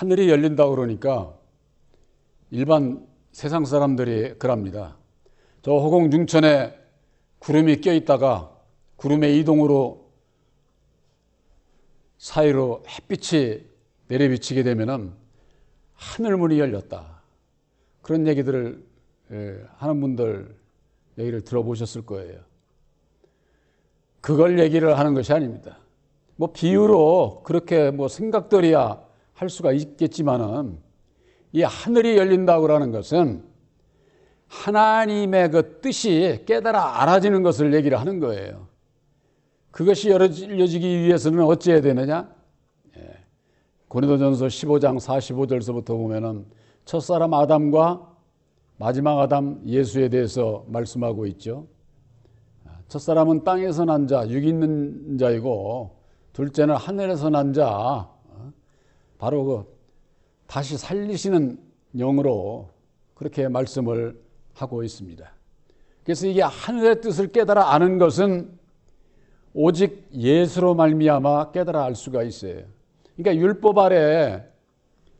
하늘이 열린다고 그러니까 일반 세상 사람들이 그럽니다. 저 허공 중천에 구름이 껴있다가 구름의 이동으로 사이로 햇빛이 내려비치게 되면은 하늘문이 열렸다. 그런 얘기들을 하는 분들 얘기를 들어보셨을 거예요. 그걸 얘기를 하는 것이 아닙니다. 뭐 비유로 그렇게 뭐 생각들이야 할 수가 있겠지만은 이 하늘이 열린다고 하는 것은 하나님의 그 뜻이 깨달아 알아지는 것을 얘기를 하는 거예요. 그것이 열려지기 위해서는 어찌해야 되느냐? 고린도전서 15장 45절서부터 보면은 첫사람 아담과 마지막 아담 예수에 대해서 말씀하고 있죠. 첫사람은 땅에서 난 자, 육 있는 자이고 둘째는 하늘에서 난 자, 바로 그 다시 살리시는 영으로 그렇게 말씀을 하고 있습니다. 그래서 이게 하늘의 뜻을 깨달아 아는 것은 오직 예수로 말미암아 깨달아 알 수가 있어요. 그러니까 율법 아래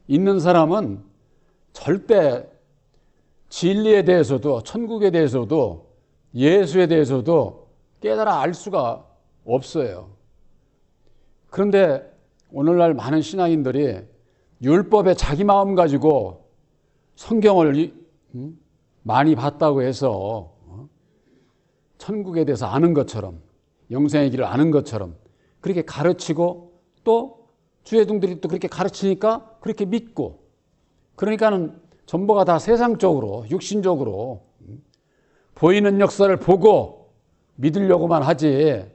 있는 사람은 절대 진리에 대해서도 천국에 대해서도 예수에 대해서도 깨달아 알 수가 없어요. 그런데 오늘날 많은 신앙인들이 율법에 자기 마음 가지고 성경을 많이 봤다고 해서 천국에 대해서 아는 것처럼 영생의 길을 아는 것처럼 그렇게 가르치고 또 주회중들이 또 그렇게 가르치니까 그렇게 믿고 그러니까는 전부가 다 세상적으로 육신적으로 보이는 역사를 보고 믿으려고만 하지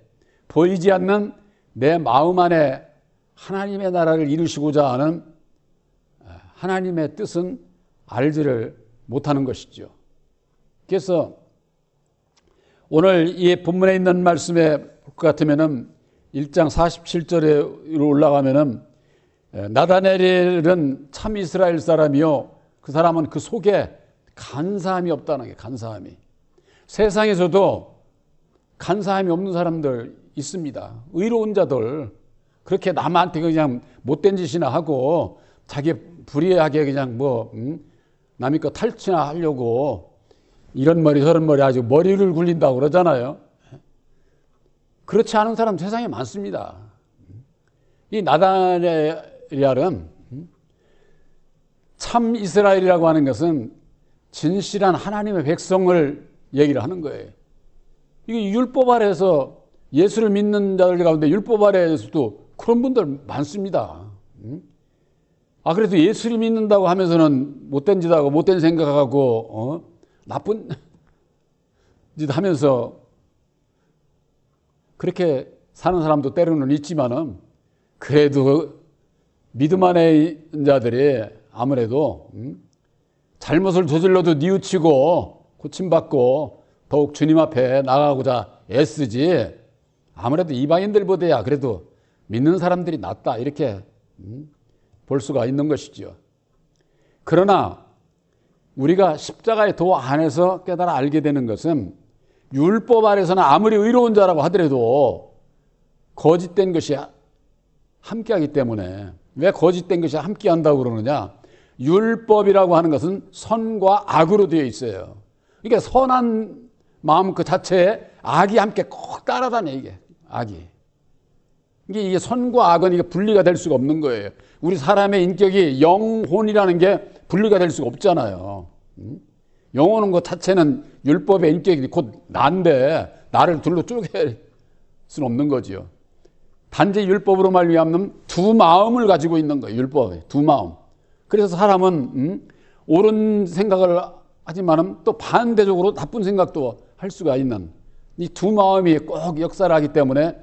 보이지 않는 내 마음 안에 하나님의 나라를 이루시고자 하는 하나님의 뜻은 알지를 못하는 것이죠. 그래서 오늘 이 본문에 있는 말씀에 볼 것 같으면은 1장 47절에 올라가면은 나다나엘은 참 이스라엘 사람이요 그 사람은 그 속에 간사함이 없다는 게 간사함이 세상에서도 간사함이 없는 사람들 있습니다. 의로운 자들 그렇게 남한테 그냥 못된 짓이나 하고 자기 불의하게 그냥 뭐 남의 거 탈취나 하려고 이런 머리 저런 머리 아주 머리를 굴린다고 그러잖아요. 그렇지 않은 사람 세상에 많습니다. 이 나다나엘은 참 이스라엘이라고 하는 것은 진실한 하나님의 백성을 얘기를 하는 거예요. 이게 율법 아래에서 예수를 믿는 자들 가운데 율법 아래에서도 그런 분들 많습니다. 그래도 예수를 믿는다고 하면서는 못된 짓 하고 못된 생각하고 나쁜 짓 하면서 그렇게 사는 사람도 때로는 있지만은 그래도 믿음 안에 있는 자들이 아무래도 잘못을 저질러도 뉘우치고 고침받고 더욱 주님 앞에 나가고자 애쓰지 아무래도 이방인들보다야 그래도 믿는 사람들이 낫다 이렇게 볼 수가 있는 것이죠. 그러나 우리가 십자가의 도 안에서 깨달아 알게 되는 것은 율법 아래서는 아무리 의로운 자라고 하더라도 거짓된 것이 함께하기 때문에 왜 거짓된 것이 함께한다고 그러느냐? 율법이라고 하는 것은 선과 악으로 되어 있어요. 그러니까 선한 마음 그 자체에 악이 함께 꼭 따라다녀 이게 악이. 이게 선과 악은 이게 분리가 될 수가 없는 거예요. 우리 사람의 인격이 영혼이라는 게 분리가 될 수가 없잖아요. 영혼은 그 자체는 율법의 인격이 곧 나인데 나를 둘로 쪼갤 수는 없는 거지요. 단지 율법으로 말미암는 두 마음을 가지고 있는 거예요. 율법에 두 마음. 그래서 사람은 옳은 생각을 하지만은 또 반대적으로 나쁜 생각도 할 수가 있는 이 두 마음이 꼭 역사를 하기 때문에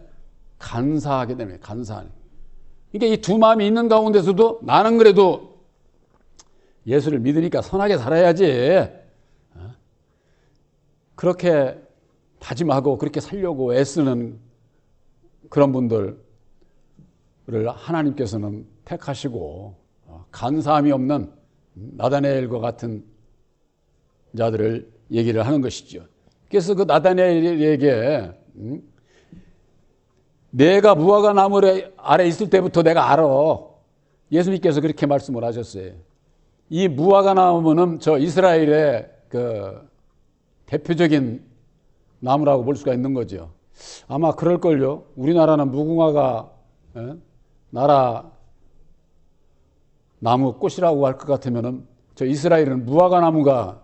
간사하게 되는 거예요. 간사하게. 그러니까 이 두 마음이 있는 가운데서도 나는 그래도 예수를 믿으니까 선하게 살아야지. 그렇게 다짐하고 그렇게 살려고 애쓰는 그런 분들을 하나님께서는 택하시고 간사함이 없는 나다나엘과 같은 자들을 얘기를 하는 것이죠. 그래서 그 나다나엘에게 내가 무화과 나무 아래 있을 때부터 내가 알아. 예수님께서 그렇게 말씀을 하셨어요. 이 무화과 나무는 저 이스라엘의 그 대표적인 나무라고 볼 수가 있는 거죠. 아마 그럴걸요. 우리나라는 무궁화가 나라 나무 꽃이라고 할 것 같으면은 저 이스라엘은 무화과 나무가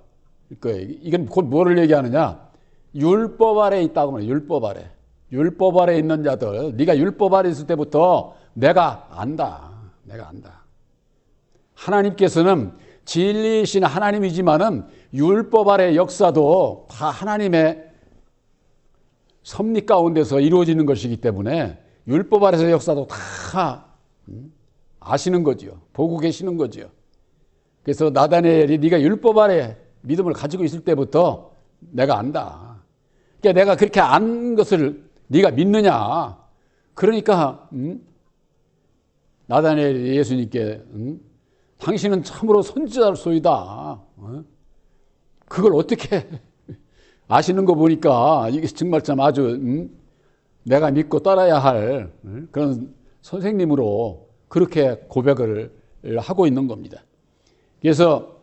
거예요. 이건 곧 뭐를 얘기하느냐? 율법 아래 있다고 말해요. 율법 아래. 율법 아래 있는 자들. 네가 율법 아래 있을 때부터 내가 안다. 내가 안다. 하나님께서는 진리이신 하나님이지만은 율법 아래 역사도 다 하나님의 섭리 가운데서 이루어지는 것이기 때문에 율법 아래서 역사도 다 아시는 거죠. 보고 계시는 거죠. 그래서 나다니엘이 네가 율법 아래 믿음을 가지고 있을 때부터 내가 안다. 그러니까 내가 그렇게 안 것을 네가 믿느냐. 그러니까 나다니엘이 예수님께 당신은 참으로 선지자로소이다. 그걸 어떻게 아시는 거 보니까 이게 정말 참 아주 내가 믿고 따라야 할 그런 선생님으로 그렇게 고백을 하고 있는 겁니다. 그래서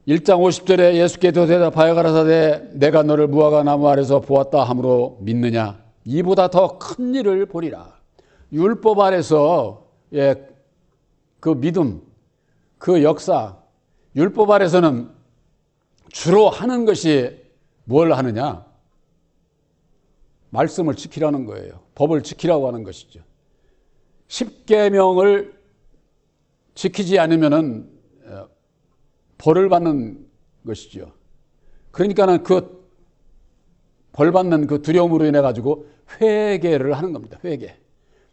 1장 50절에 예수께서 대답하여 가라사대 내가 너를 무화과 나무 아래서 보았다 함으로 믿느냐. 이보다 더 큰 일을 보리라. 율법 아래서의 그 믿음, 그 역사, 율법 아래서는 주로 하는 것이 뭘 하느냐? 말씀을 지키라는 거예요. 법을 지키라고 하는 것이죠. 10계명을 지키지 않으면은 벌을 받는 것이죠. 그러니까는 그 벌 받는 그 두려움으로 인해 가지고 회개를 하는 겁니다. 회개.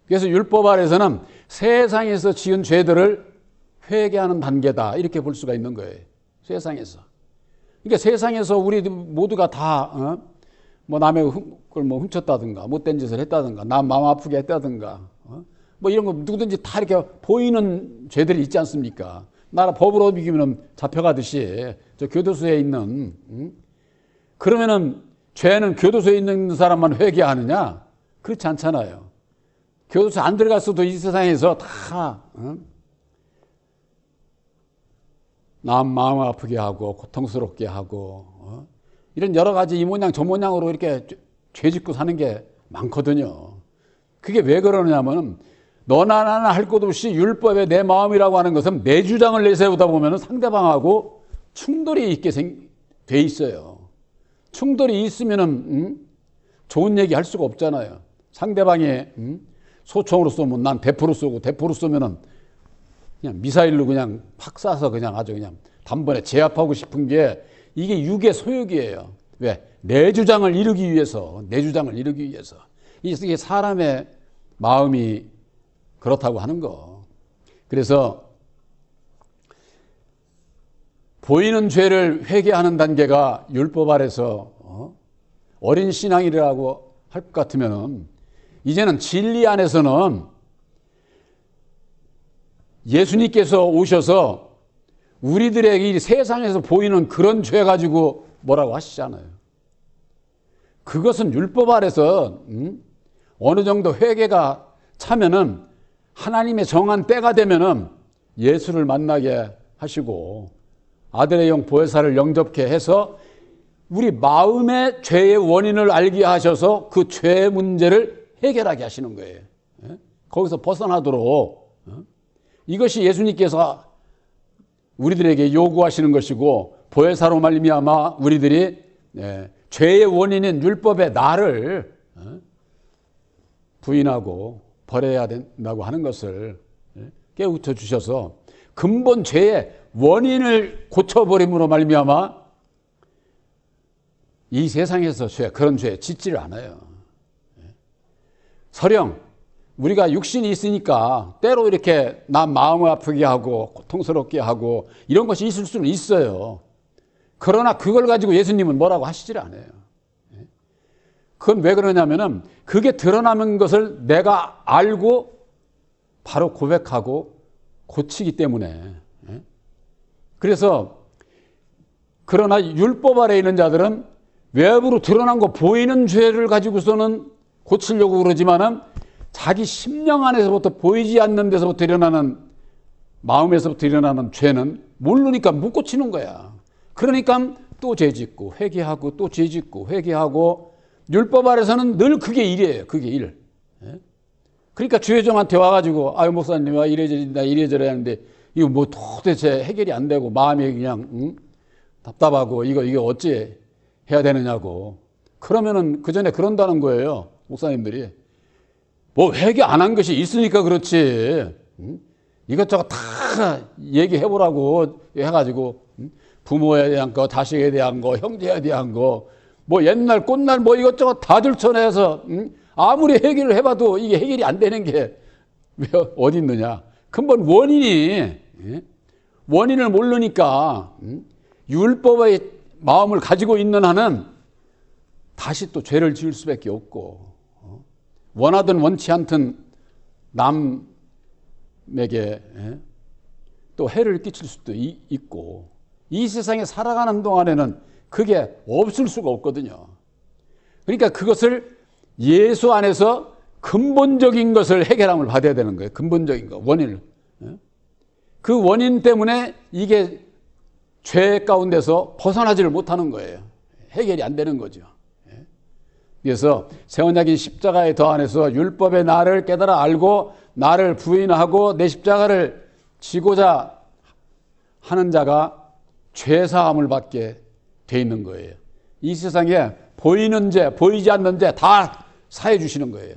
그래서 율법 아래서는 세상에서 지은 죄들을 회개하는 단계다. 이렇게 볼 수가 있는 거예요. 세상에서. 그러니까 세상에서 우리 모두가 다 뭐 남의 걸 뭐 훔쳤다든가 못된 짓을 했다든가 남 마음 아프게 했다든가 뭐 이런 거 누구든지 다 이렇게 보이는 죄들이 있지 않습니까? 나라 법으로 비기면 잡혀가듯이 저 교도소에 있는 그러면은 죄는 교도소에 있는 사람만 회개하느냐? 그렇지 않잖아요. 교도소 안 들어갔어도 이 세상에서 다 남 마음 아프게 하고 고통스럽게 하고 이런 여러 가지 이 모양 저 모양으로 이렇게 죄 짓고 사는 게 많거든요. 그게 왜 그러냐면은 너나 나나 할 것 없이 율법의 내 마음이라고 하는 것은 내 주장을 내세우다 보면 상대방하고 충돌이 있게 돼 있어요. 충돌이 있으면은 좋은 얘기 할 수가 없잖아요. 상대방이 소총으로 쏘면 난 대포로 쏘고 대포로 쏘면은 그냥 미사일로 그냥 팍 쏴서 그냥 아주 그냥 단번에 제압하고 싶은 게 이게 육의 소욕이에요. 왜? 내 주장을 이루기 위해서, 내 주장을 이루기 위해서. 이게 사람의 마음이 그렇다고 하는 거. 그래서 보이는 죄를 회개하는 단계가 율법 아래서 어린 신앙이라고 할 것 같으면 이제는 진리 안에서는 예수님께서 오셔서 우리들에게 이 세상에서 보이는 그런 죄 가지고 뭐라고 하시잖아요. 그것은 율법 아래서 어느 정도 회개가 차면은 하나님의 정한 때가 되면은 예수를 만나게 하시고 아들의 영 보혜사를 영접케 해서 우리 마음의 죄의 원인을 알게 하셔서 그 죄의 문제를 해결하게 하시는 거예요. 거기서 벗어나도록 이것이 예수님께서 우리들에게 요구하시는 것이고 보혜사로 말미암아 우리들이 죄의 원인인 율법의 나를 부인하고 버려야 된다고 하는 것을 깨우쳐 주셔서 근본 죄의 원인을 고쳐버림으로 말미암아 이 세상에서 그런 죄 짓지를 않아요. 설령 우리가 육신이 있으니까 때로 이렇게 남 마음을 아프게 하고 고통스럽게 하고 이런 것이 있을 수는 있어요. 그러나 그걸 가지고 예수님은 뭐라고 하시질 않아요. 그건 왜 그러냐면은 그게 드러나는 것을 내가 알고 바로 고백하고 고치기 때문에. 그래서 그러나 율법 아래 있는 자들은 외부로 드러난 거 보이는 죄를 가지고서는 고치려고 그러지만은 자기 심령 안에서부터 보이지 않는 데서부터 일어나는 마음에서부터 일어나는 죄는 모르니까 못 고치는 거야. 그러니까 또 죄짓고 회개하고 또 죄짓고 회개하고 율법 아래서는 늘 그게 일이에요. 그게 일. 그러니까 주회장한테 와가지고 아유 목사님 와 이래저래 하는데 이거 뭐 도대체 해결이 안 되고 마음이 그냥 답답하고 이거 어찌 해야 되느냐고. 그러면은 그 전에 그런다는 거예요. 목사님들이. 뭐 회개 안 한 것이 있으니까 그렇지. 이것저것 다 얘기해보라고 해가지고 부모에 대한 거, 자식에 대한 거, 형제에 대한 거, 뭐 옛날 꽃날 뭐 이것저것 다 들춰내서 아무리 해결을 해봐도 이게 해결이 안 되는 게 왜 어디 있느냐. 근본 원인을 모르니까 율법의 마음을 가지고 있는 한은 다시 또 죄를 지을 수밖에 없고 원하든 원치 않든 남에게 또 해를 끼칠 수도 있고 이 세상에 살아가는 동안에는 그게 없을 수가 없거든요. 그러니까 그것을 예수 안에서 근본적인 것을 해결함을 받아야 되는 거예요. 근본적인 거, 원인을. 그 원인 때문에 이게 죄 가운데서 벗어나지를 못하는 거예요. 해결이 안 되는 거죠. 그래서 새 언약인 십자가의 더 안에서 율법의 나를 깨달아 알고 나를 부인하고 내 십자가를 지고자 하는 자가 죄사함을 받게 돼 있는 거예요. 이 세상에 보이는 죄, 보이지 않는 죄 다 사해 주시는 거예요.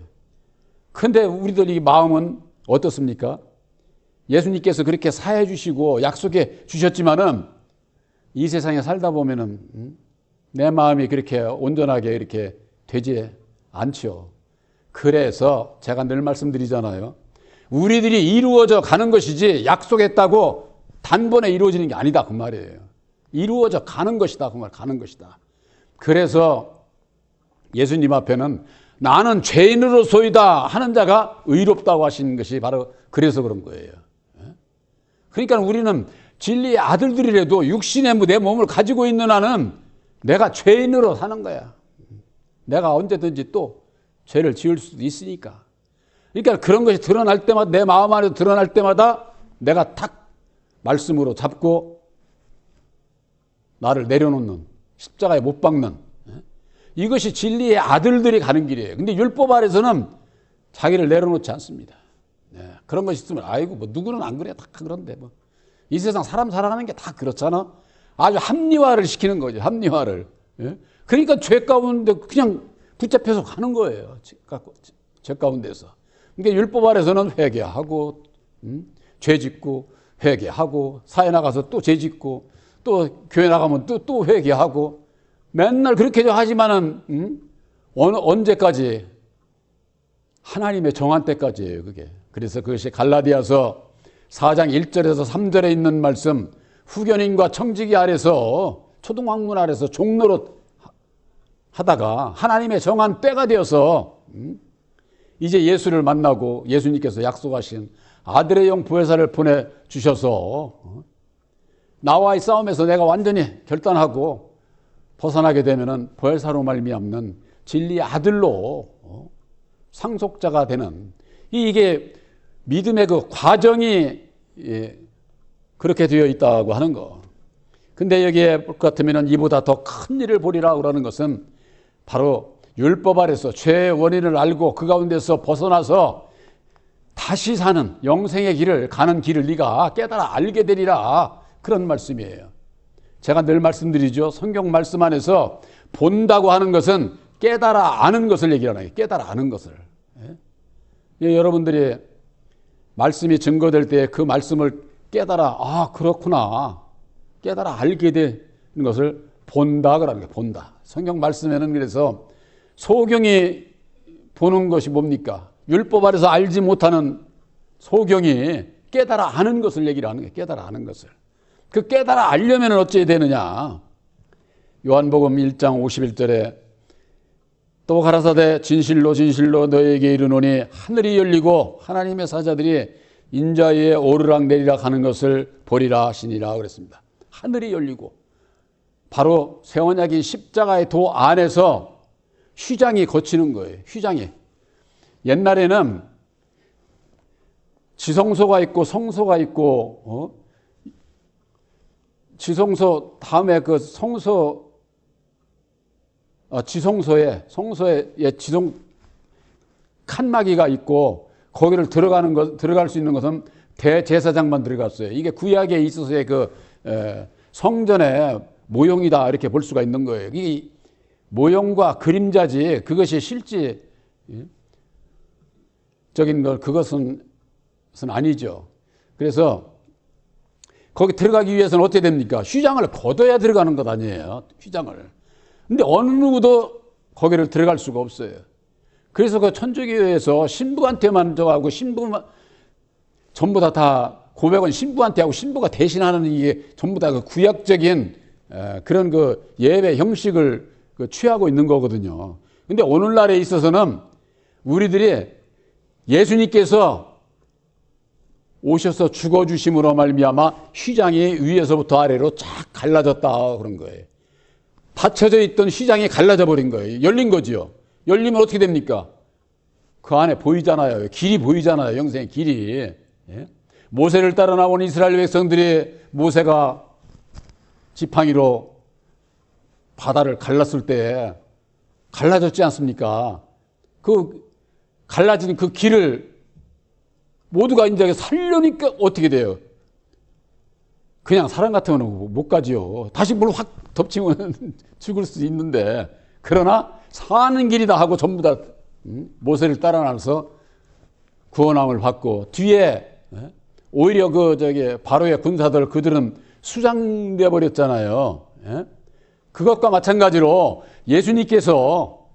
근데 우리들 이 마음은 어떻습니까? 예수님께서 그렇게 사해 주시고 약속해 주셨지만은 이 세상에 살다 보면은 내 마음이 그렇게 온전하게 이렇게 되지 않죠. 그래서 제가 늘 말씀드리잖아요. 우리들이 이루어져 가는 것이지 약속했다고 단번에 이루어지는 게 아니다 그 말이에요. 이루어져 가는 것이다 그 말, 가는 것이다. 그래서 예수님 앞에는 나는 죄인으로소이다 하는 자가 의롭다고 하시는 것이 바로 그래서 그런 거예요. 그러니까 우리는 진리의 아들들이라도 육신의 내 몸을 가지고 있는 한은 내가 죄인으로 사는 거야. 내가 언제든지 또 죄를 지을 수도 있으니까. 그러니까 그런 것이 드러날 때마다 내 마음 안에 드러날 때마다 내가 탁 말씀으로 잡고 나를 내려놓는 십자가에 못 박는 이것이 진리의 아들들이 가는 길이에요. 근데 율법 아래서는 자기를 내려놓지 않습니다. 그런 것이 있으면 아이고 뭐 누구는 안 그래 다 그런데 뭐 이 세상 사람 살아가는 게 다 그렇잖아. 아주 합리화를 시키는 거죠. 합리화를. 그러니까 죄 가운데 그냥 붙잡혀서 가는 거예요. 죄 가운데서. 그러니까 율법 아래서는 회개하고 죄 짓고 회개하고 사회 나가서 또 죄 짓고 또 교회 나가면 또 회개하고 맨날 그렇게 하지만은 언제까지 하나님의 정한 때까지예요. 그게. 그래서 그것이 갈라디아서 4장 1절에서 3절에 있는 말씀 후견인과 청지기 아래서 초등학문 아래서 종노릇 하다가 하나님의 정한 때가 되어서 이제 예수를 만나고 예수님께서 약속하신 아들의 영 보혜사를 보내주셔서 나와의 싸움에서 내가 완전히 결단하고 벗어나게 되면은 보혜사로 말미암는 진리의 아들로 상속자가 되는 이게 믿음의 그 과정이 그렇게 되어 있다고 하는 거. 근데 여기에 볼 것 같으면 이보다 더 큰 일을 보리라 그러는 것은 바로 율법 아래서 죄의 원인을 알고 그 가운데서 벗어나서 다시 사는 영생의 길을 가는 길을 네가 깨달아 알게 되리라 그런 말씀이에요. 제가 늘 말씀드리죠. 성경 말씀 안에서 본다고 하는 것은 깨달아 아는 것을 얘기하는 거예요. 깨달아 아는 것을. 여러분들이 말씀이 증거될 때 그 말씀을 깨달아 아 그렇구나 깨달아 알게 되는 것을 본다 그러는 거예요. 본다. 성경 말씀에는 그래서 소경이 보는 것이 뭡니까? 율법 아래서 알지 못하는 소경이 깨달아 아는 것을 얘기를 하는 거예요. 깨달아 아는 것을. 그 깨달아 알려면 어찌 되느냐? 요한복음 1장 51절에 또 가라사대 진실로 진실로 너에게 이르노니 하늘이 열리고 하나님의 사자들이 인자위에 오르락 내리락 하는 것을 보리라 하시니라 그랬습니다. 하늘이 열리고 바로 새 언약인 십자가의 도 안에서 휘장이 거치는 거예요. 휘장이. 옛날에는 지성소가 있고 성소가 있고, 지성소 다음에 그 성소, 성소에 칸막이가 있고 거기를 들어갈 수 있는 것은 대제사장만 들어갔어요. 이게 구약에 있어서의 그 성전의 모형이다 이렇게 볼 수가 있는 거예요. 이 모형과 그림자지 그것이 실질적인 그것은 아니죠. 그래서 거기 들어가기 위해서는 어떻게 됩니까? 휘장을 걷어야 들어가는 것 아니에요. 휘장을. 근데 어느 누구도 거기를 들어갈 수가 없어요. 그래서 그 천주교에서 신부한테만 저하고 신부만 전부 다 고백은 신부한테 하고 신부가 대신하는 이게 전부 다 그 구약적인 그런 그 예배 형식을 취하고 있는 거거든요. 근데 오늘날에 있어서는 우리들이 예수님께서 오셔서 죽어주심으로 말미암아 휘장이 위에서부터 아래로 쫙 갈라졌다 그런 거예요. 닫혀져 있던 휘장이 갈라져 버린 거예요. 열린 거지요. 열리면 어떻게 됩니까? 그 안에 보이잖아요. 길이 보이잖아요. 영생의 길이. 예? 모세를 따라 나온 이스라엘 백성들이 모세가 지팡이로 바다를 갈랐을 때 갈라졌지 않습니까? 그 갈라진 그 길을 모두가 이제 살려니까 어떻게 돼요? 그냥 사람 같으면 못 가지요. 다시 물 확 덮치면 죽을 수 있는데, 그러나 사는 길이다 하고 전부 다 모세를 따라 나서 구원함을 받고, 뒤에 오히려 바로의 군사들 그들은 수장되어 버렸잖아요. 그것과 마찬가지로 예수님께서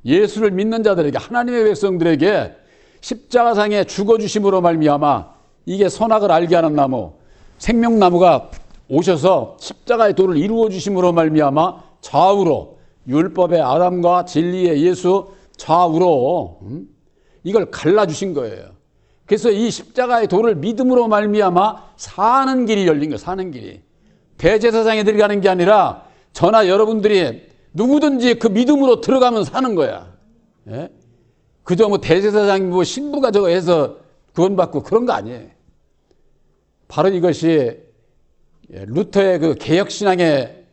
예수를 믿는 자들에게, 하나님의 백성들에게 십자가상에 죽어주심으로 말미암아 이게 선악을 알게 하는 나무, 생명나무가 오셔서 십자가의 도를 이루어 주심으로 말미암아 좌우로, 율법의 아담과 진리의 예수 좌우로 이걸 갈라주신 거예요. 그래서 이 십자가의 도를 믿음으로 말미암아 사는 길이 열린 거예요. 사는 길이. 대제사장에 들어가는 게 아니라 저나 여러분들이 누구든지 그 믿음으로 들어가면 사는 거야. 예? 그저 뭐 대제사장 뭐 신부가 저거 해서 구원받고 그런 거 아니에요. 바로 이것이 루터의 그 개혁신앙의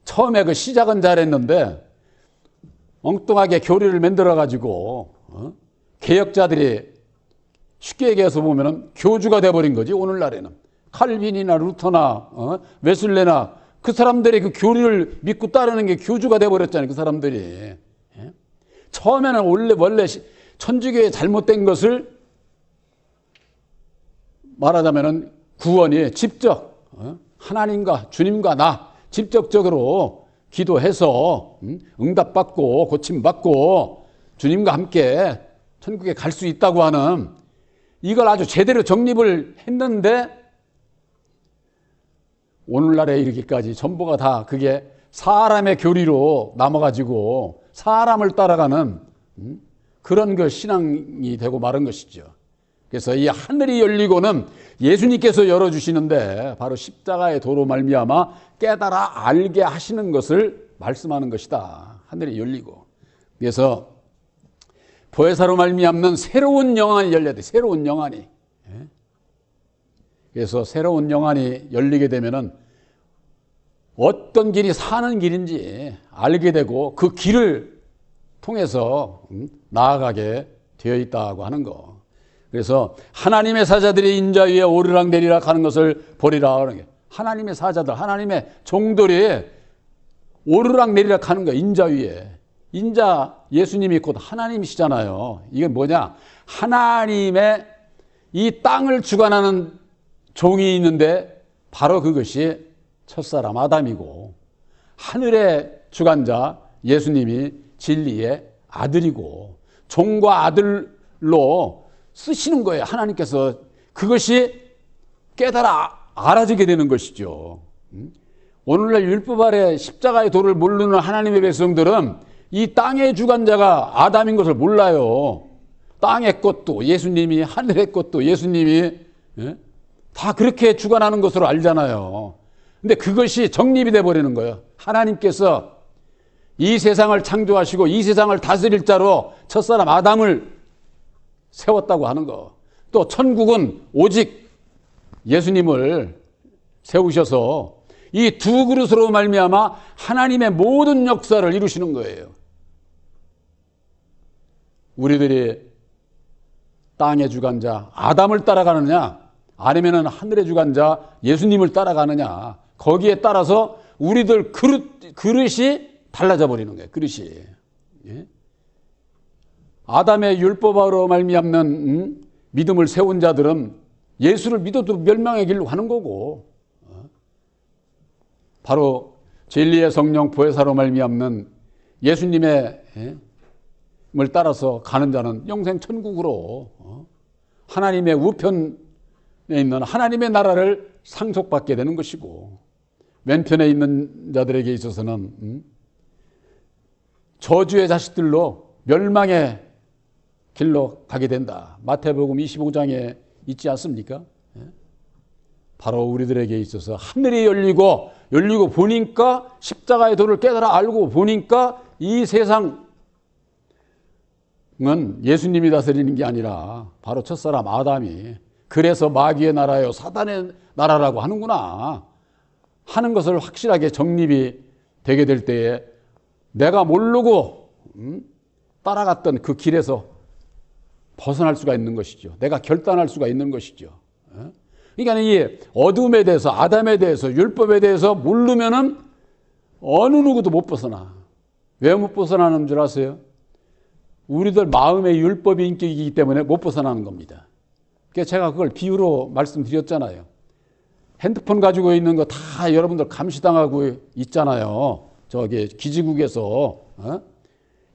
처음에 그 시작은 잘했는데 엉뚱하게 교리를 만들어가지고 개혁자들이 쉽게 얘기해서 보면은 교주가 돼버린 거지. 오늘날에는 칼빈이나 루터나 웨슬레나 그 사람들이 그 교리를 믿고 따르는 게 교주가 돼버렸잖아요. 그 사람들이. 처음에는 원래 천주교의 잘못된 것을 말하자면은 구원이 직접 하나님과 주님과 나 직접적으로 기도해서 응답받고 고침받고 주님과 함께 천국에 갈 수 있다고 하는 이걸 아주 제대로 정립을 했는데 오늘날에 이르기까지 전부가 다 그게 사람의 교리로 남아가지고 사람을 따라가는 그런 그 신앙이 되고 마른 것이죠. 그래서 이 하늘이 열리고는 예수님께서 열어주시는데 바로 십자가의 도로 말미암아 깨달아 알게 하시는 것을 말씀하는 것이다. 하늘이 열리고. 그래서 보혜사로 말미암는 새로운 영안이 열려야 돼. 새로운 영안이. 그래서 새로운 영안이 열리게 되면은 어떤 길이 사는 길인지 알게 되고 그 길을 통해서 나아가게 되어 있다고 하는 거. 그래서 하나님의 사자들이 인자 위에 오르락 내리락 하는 것을 보리라 하는 게, 하나님의 사자들, 하나님의 종들이 오르락 내리락 하는 거예요. 인자 위에. 인자 예수님이 곧 하나님이시잖아요. 이게 뭐냐? 하나님의 이 땅을 주관하는 종이 있는데 바로 그것이 첫사람 아담이고, 하늘의 주관자 예수님이 진리의 아들이고, 종과 아들로 쓰시는 거예요. 하나님께서. 그것이 깨달아 알아지게 되는 것이죠. 오늘날 율법 아래 십자가의 도를 모르는 하나님의 백성들은 이 땅의 주관자가 아담인 것을 몰라요. 땅의 것도 예수님이, 하늘의 것도 예수님이, 다 그렇게 주관하는 것으로 알잖아요. 근데 그것이 정립이 돼버리는 거예요. 하나님께서 이 세상을 창조하시고 이 세상을 다스릴 자로 첫사람 아담을 세웠다고 하는 거. 또 천국은 오직 예수님을 세우셔서 이 두 그릇으로 말미암아 하나님의 모든 역사를 이루시는 거예요. 우리들이 땅의 주관자 아담을 따라가느냐 아니면 하늘의 주관자 예수님을 따라가느냐, 거기에 따라서 우리들 그릇이 달라져 버리는 거예요. 그릇이. 예? 아담의 율법으로 말미암는 믿음을 세운 자들은 예수를 믿어도 멸망의 길로 가는 거고, 바로 진리의 성령 보혜사로 말미암는 예수님의 을 따라서 가는 자는 영생 천국으로 하나님의 우편에 있는 하나님의 나라를 상속받게 되는 것이고, 왼편에 있는 자들에게 있어서는 저주의 자식들로 멸망의 길로 가게 된다. 마태복음 25장에 있지 않습니까? 바로 우리들에게 있어서 하늘이 열리고 보니까 십자가의 도를 깨달아 알고 보니까 이 세상은 예수님이 다스리는 게 아니라 바로 첫사람 아담이, 그래서 마귀의 나라요 사단의 나라라고 하는구나 하는 것을 확실하게 정립이 되게 될 때에 내가 모르고 따라갔던 그 길에서 벗어날 수가 있는 것이죠. 내가 결단할 수가 있는 것이죠. 그러니까 이 어둠에 대해서, 아담에 대해서, 율법에 대해서 모르면은 어느 누구도 못 벗어나. 왜 못 벗어나는 줄 아세요? 우리들 마음의 율법이 인격이기 때문에 못 벗어나는 겁니다. 그래서 제가 그걸 비유로 말씀드렸잖아요. 핸드폰 가지고 있는 거 다 여러분들 감시당하고 있잖아요. 저기 기지국에서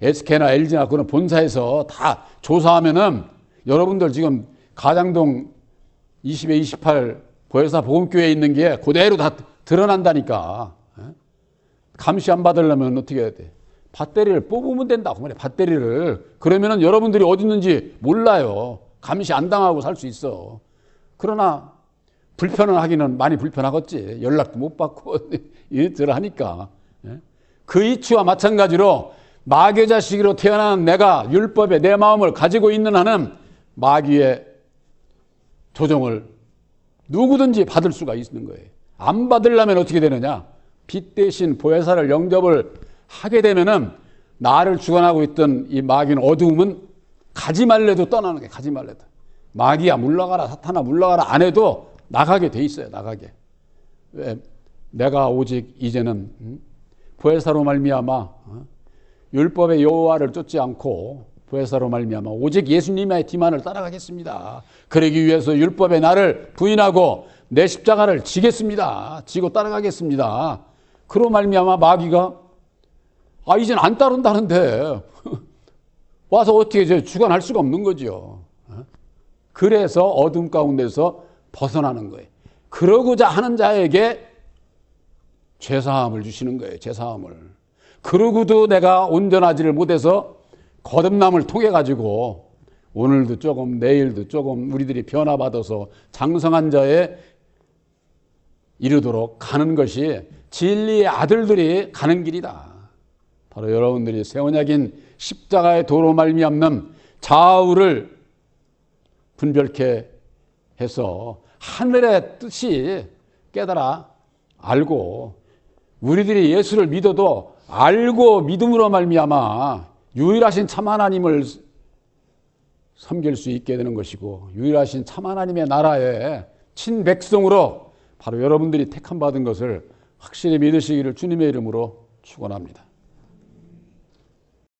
SK나 LG나 그런 본사에서 다 조사하면은 여러분들 지금 가장동 20에 28 보혜사 복음교회에 있는 게 그대로 다 드러난다니까. 감시 안 받으려면 어떻게 해야 돼? 배터리를 뽑으면 된다고 말이야. 배터리를. 그러면은 여러분들이 어디 있는지 몰라요. 감시 안 당하고 살 수 있어. 그러나 불편은 하기는 많이 불편하겠지. 연락도 못 받고 이들 하니까. 그 이치와 마찬가지로 마귀의 자식으로 태어난 내가 율법에 내 마음을 가지고 있는 한은 마귀의 조종을 누구든지 받을 수가 있는 거예요. 안 받으려면 어떻게 되느냐? 빛 대신 보혜사를 영접을 하게 되면은 나를 주관하고 있던 이 마귀는 어두움은 가지 말래도 떠나는 거예요. 가지 말래도. 마귀야 물러가라, 사탄아 물러가라 안 해도 나가게 돼 있어요. 나가게. 왜? 내가 오직 이제는 보혜사로 말미암아 율법의 여호와를 쫓지 않고 보혜사로 말미암아 오직 예수님의 뒤만을 따라가겠습니다. 그러기 위해서 율법의 나를 부인하고 내 십자가를 지겠습니다. 지고 따라가겠습니다. 그로 말미암아 마귀가 이젠 안 따른다는데 와서 어떻게 주관할 수가 없는 거죠. 그래서 어둠 가운데서 벗어나는 거예요. 그러고자 하는 자에게 죄사함을 주시는 거예요. 죄사함을. 그러고도 내가 온전하지를 못해서 거듭남을 통해 가지고 오늘도 조금 내일도 조금 우리들이 변화받아서 장성한 자에 이르도록 가는 것이 진리의 아들들이 가는 길이다. 바로 여러분들이 새 언약인 십자가의 도로 말미암는 좌우를 분별케 해서 하늘의 뜻이 깨달아 알고 우리들이 예수를 믿어도 알고 믿음으로 말미암아 유일하신 참 하나님을 섬길 수 있게 되는 것이고 유일하신 참 하나님의 나라의 친백성으로 바로 여러분들이 택함 받은 것을 확실히 믿으시기를 주님의 이름으로 축원합니다.